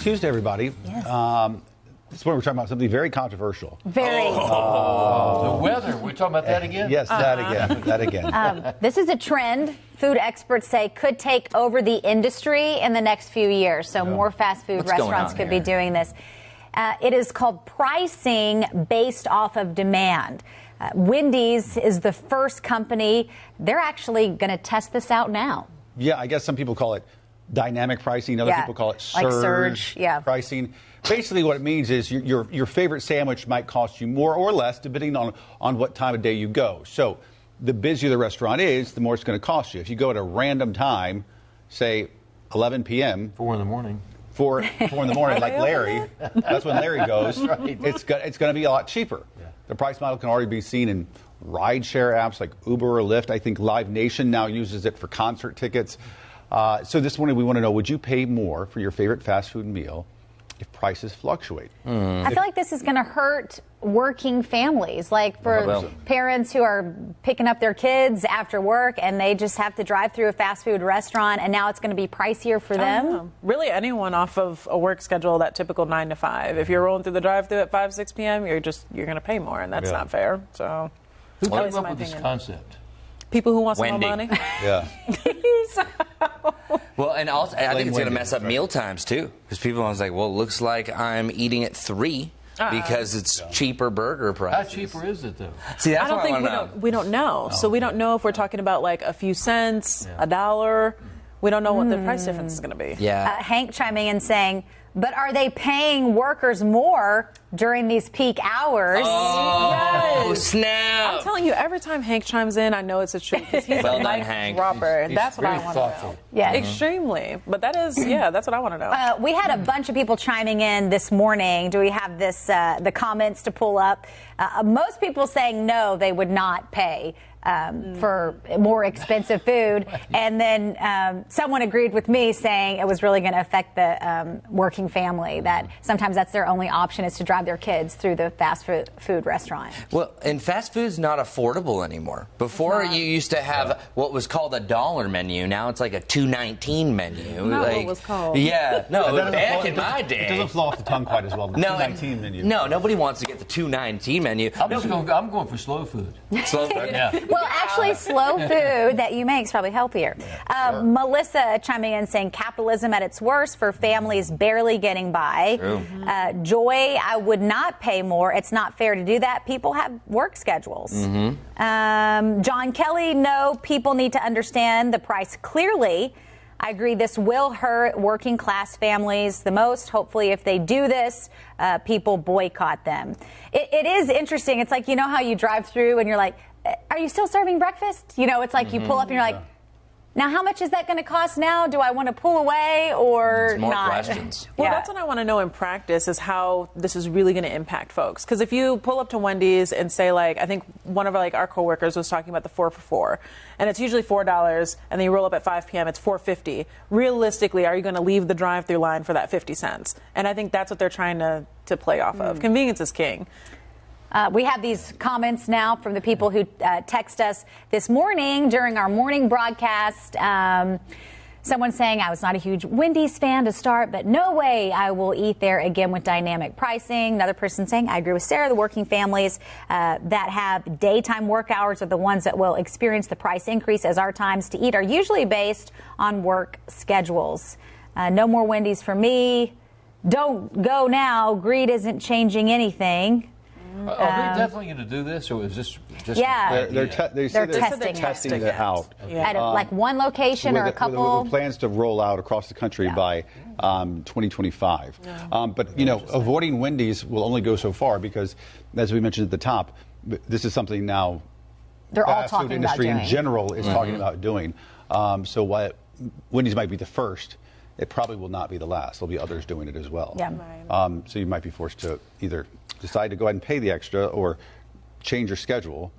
Tuesday, everybody. Yes. This morning we're talking about something very controversial. Very. The weather. We're talking about that again? Yes, that again. This is a trend food experts say could take over the industry in the next few years. So more fast food restaurants could be doing this. It is called pricing based off of demand. Wendy's is the first company. They're actually going to test this out now. Yeah, I guess some people call it dynamic pricing. Other people call it surge pricing. Basically, what it means is your favorite sandwich might cost you more or less depending on what time of day you go. So the busier the restaurant is, the more it's going to cost you. If you go at a random time, say 11 p.m. 4 in the morning. 4 in the morning, like Larry. That's when Larry goes. Right. It's going to be a lot cheaper. Yeah. The price model can already be seen in rideshare apps like Uber or Lyft. I think Live Nation now uses it for concert tickets. So this morning we want to know, would you pay more for your favorite fast food meal if prices fluctuate? I feel like this is going to hurt working families, like for parents who are picking up their kids after work and they just have to drive through a fast food restaurant and now it's going to be pricier for them. Really anyone off of a work schedule, that typical 9 to 5. If you're rolling through the drive-thru at 5, 6 p.m., you're going to pay more, and that's not fair. So who came up with this concept? People who want some Wendy. more money. Yeah. Well, and also, I think it's going to mess up meal times, too. Because people are like, well, it looks like I'm eating at 3 because it's cheaper burger prices. How cheaper is it, though? See, that's I don't think we don't know. So we don't know if we're talking about like a few cents, $1. We don't know what the price difference is going to be. Yeah. Hank chiming in saying, but are they paying workers more during these peak hours? Oh, snap. I'm telling you, every time Hank chimes in, I know it's a truth. Because he's Well a done, mic Hank. dropper. That's what I very want to thoughtful. know. Yeah. Extremely. But that is, that's what I want to know. We had a bunch of people chiming in this morning. Do we have this the comments to pull up? Most people saying no, they would not pay for more expensive food. And then someone agreed with me saying it was really going to affect the working family, that sometimes that's their only option is to drive their kids through the fast food restaurant. Well, and fast food's not affordable anymore. Before, you used to have what was called a $1 menu. Now it's like a $2.19 menu. Not like, what it was called. Yeah, no, back in my day. It doesn't flow off the tongue quite as well. The $2.19 menu. No, nobody wants to get the $2.19 menu. I'm going for slow food. Slow food? Yeah. Well, actually, slow food that you make is probably healthier. Melissa chiming in saying capitalism at its worst for families barely getting by. True. Joy, I would not pay more. It's not fair to do that. People have work schedules. John Kelly, no, people need to understand the price clearly. I agree this will hurt working class families the most. Hopefully, if they do this, people boycott them. It is interesting. It's like, you know how you drive through and you're like, are you still serving breakfast? You know, it's like you pull up and you're like, now how much is that going to cost now? Do I want to pull away or It's more not? questions. Well, that's what I want to know in practice is how this is really going to impact folks. Because if you pull up to Wendy's and say, like, I think one of our coworkers was talking about the 4 for $4, and it's usually $4, and then you roll up at 5 p.m., it's $4.50. Realistically, are you going to leave the drive-through line for that 50 cents? And I think that's what they're trying to play off of. Convenience is king. We have these comments now from the people who text us this morning during our morning broadcast. Someone saying, I was not a huge Wendy's fan to start, but no way I will eat there again with dynamic pricing. Another person saying, I agree with Sarah, the working families that have daytime work hours are the ones that will experience the price increase, as our times to eat are usually based on work schedules. No more Wendy's for me. Don't go now. Greed isn't changing anything. Are they definitely going to do this, or is this just They're testing it out. At like one location or a couple. With plans to roll out across the country by 2025. But, you know, avoiding Wendy's will only go so far because, as we mentioned at the top, this is something now They're all fast food talking about industry doing. in general is talking about doing. So while Wendy's might be the first, it probably will not be the last. There'll be others doing it as well. Yeah. So you might be forced to either decide to go ahead and pay the extra or change your schedule.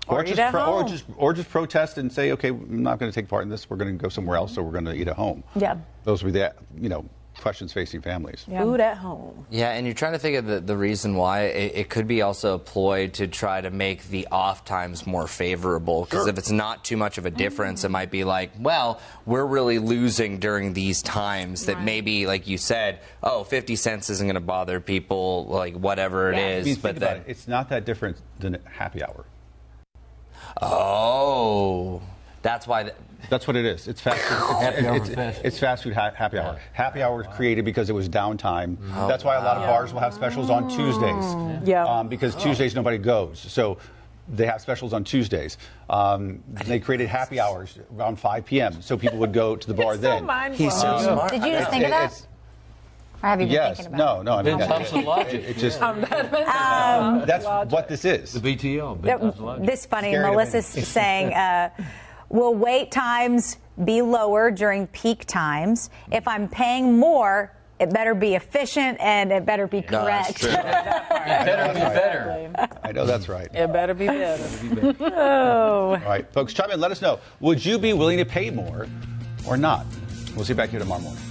Or just protest and say, okay, I'm not going to take part in this. We're going to go somewhere else, or we're going to eat at home. Yeah. Those would be the questions facing families. Food at home. Yeah, and you're trying to think of the reason why. It could be also a ploy to try to make the off times more favorable. Because if it's not too much of a difference, it might be like, well, we're really losing during these times that maybe, like you said, 50 cents isn't going to bother people, like whatever it is. I mean, but think about it. It's not that different than happy hour. Oh, that's why. That's what it is. It's fast food. It's fast food happy hour. Happy hour was created because it was downtime. That's why a lot of bars will have specials on Tuesdays. Because Tuesdays nobody goes. So they have specials on Tuesdays. They created happy hours around 5 p.m. so people would go to the bar then. He's so smart. Did you just think of that? Or have you been thinking about it? No. I mean, Ben's logic. it just that's what this is. The BTO. This funny. Scary to Melissa's me. saying, will wait times be lower during peak times? If I'm paying more, it better be efficient and it better be correct. It better be better. I know that's right. It better be better. Oh. All right, folks, chime in. Let us know. Would you be willing to pay more or not? We'll see you back here tomorrow morning.